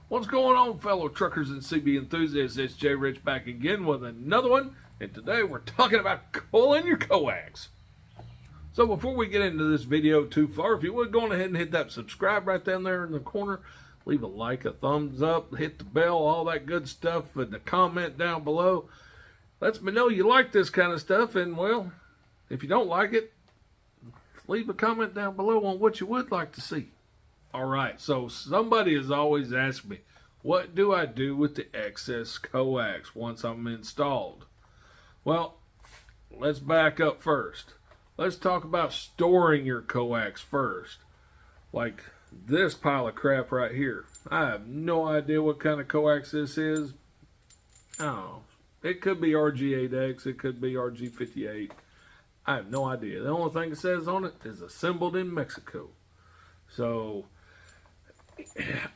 What's going on, fellow truckers and CB enthusiasts? It's Jay Rich back again with another one, and today we're talking about coiling your coax. So before we get into this video too far, if you would go on ahead and hit that subscribe right down there in the corner, leave a like, a thumbs up, hit the bell, all that good stuff, and the comment down below lets me know you like this kind of stuff. And well, if you don't like it, leave a comment down below on what you would like to see. All right, so somebody has always asked me, what do I do with the excess coax once I'm installed? Well, let's back up first. Let's talk about storing your coax first. Like this pile of crap right here. I have no idea what kind of coax this is. I don't know. It could be RG8X, it could be RG58. I have no idea. The only thing it says on it is assembled in Mexico. So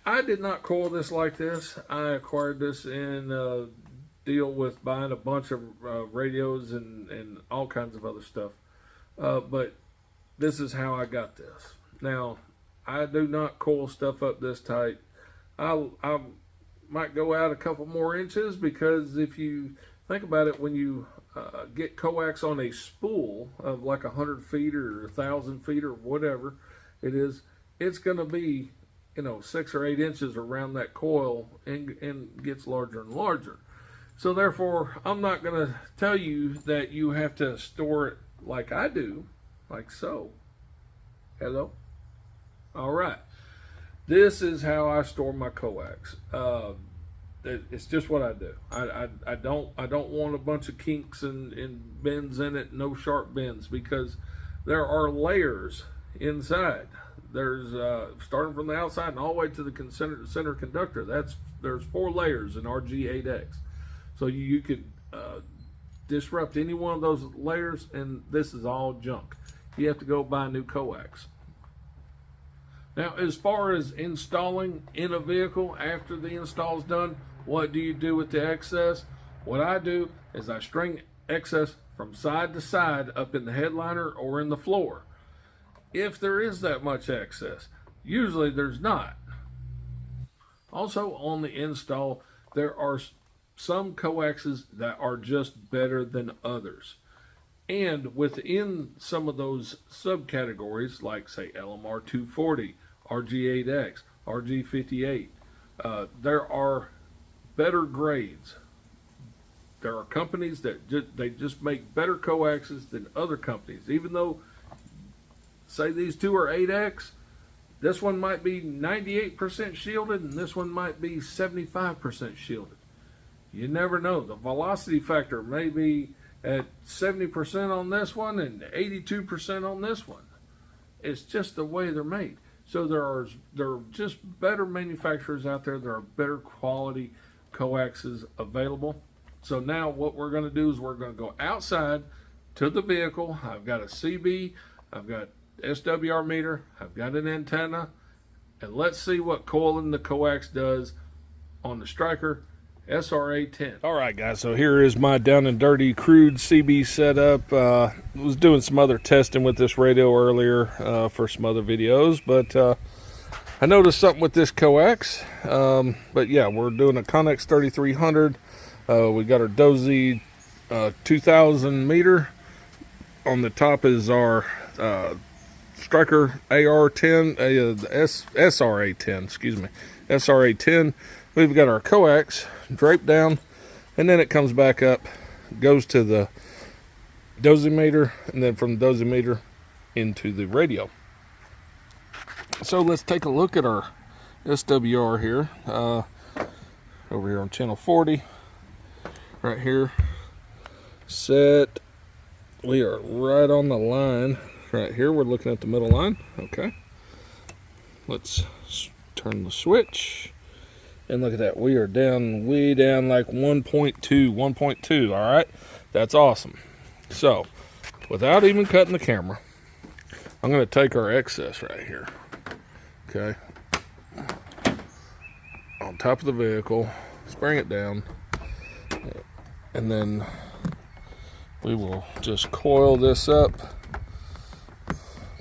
I did not coil this like this. I acquired this in a deal with buying a bunch of radios and all kinds of other stuff. But this is how I got this. Now, I do not coil stuff up this tight. I might go out a couple more inches, because if you think about it, when you get coax on a spool of like 100 feet or 1,000 feet or whatever it is, it's going to be, 6 or 8 inches around that coil and gets larger and larger. So therefore, I'm not going to tell you that you have to store it like I do, like so. Hello? All right. This is how I store my coax. It's just what I do. I don't want a bunch of kinks and bends in it, no sharp bends, because there are layers inside. There's starting from the outside and all the way to the center conductor. There's 4 layers in RG8X. So you could disrupt any one of those layers, and this is all junk. You have to go buy a new coax. Now, as far as installing in a vehicle after the install is done, what do you do with the excess? What I do is I string excess from side to side up in the headliner or in the floor. If there is that much excess, usually there's not. Also on the install, there are some coaxes that are just better than others. And within some of those subcategories, like say LMR 240, RG8X, RG58, there are better grades. There are companies that just make better coaxes than other companies. Even though, say these two are 8X, this one might be 98% shielded and this one might be 75% shielded. You never know. The velocity factor may be at 70% on this one and 82% on this one. It's just the way they're made. So there are just better manufacturers out there. There are better quality coaxes available. So now what we're going to do is we're going to go outside to the vehicle. I've got a CB, I've got SWR meter, I've got an antenna, and let's see what coiling the coax does on the Striker SRA-10. All right, guys, so here is my down and dirty crude CB setup. Was doing some other testing with this radio earlier for some other videos, but I noticed something with this coax. But yeah, we're doing a Connex 3300. We got our Dozy 2000 meter. On the top is our Striker AR10, SRA-10, excuse me, SRA-10. We've got our coax draped down, and then it comes back up, goes to the dosimeter, and then from the dosimeter into the radio. So let's take a look at our SWR here, over here on channel 40, right here, set. We are right on the line right here. We're looking at the middle line. Okay, let's turn the switch. And look at that, we are down, way down like 1.2, all right? That's awesome. So, without even cutting the camera, I'm gonna take our excess right here, okay? On top of the vehicle, bring it down, and then we will just coil this up,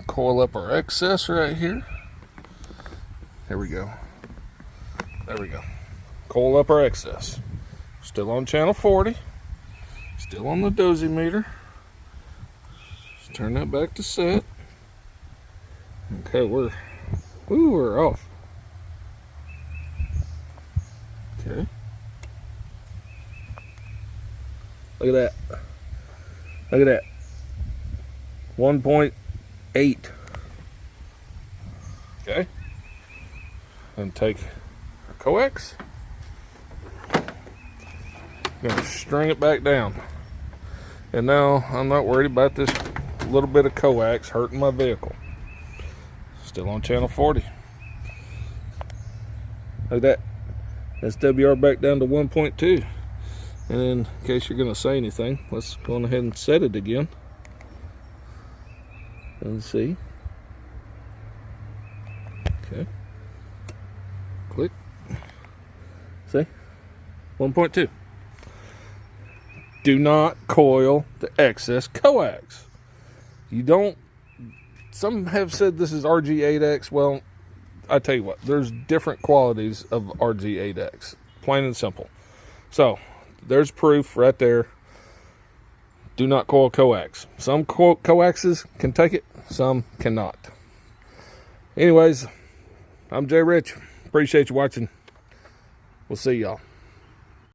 coil up our excess right here. There we go. There we go. Coil up our excess. Still on channel 40. Still on the dozy meter. Let's turn that back to set. Okay, we're off. Okay. Look at that. Look at that. 1.8. Okay. And take our coax. Gonna string it back down. And now I'm not worried about this little bit of coax hurting my vehicle. Still on channel 40. Look at that. SWR back down to 1.2. And in case you're gonna say anything, let's go on ahead and set it again. And see. Okay. Click. See? 1.2. Do not coil the excess coax. You don't. Some have said this is RG8X. Well, I tell you what, there's different qualities of RG8X. Plain and simple. So, there's proof right there. Do not coil coax. Some coaxes can take it, some cannot. Anyways, I'm Jay Rich. Appreciate you watching. We'll see y'all.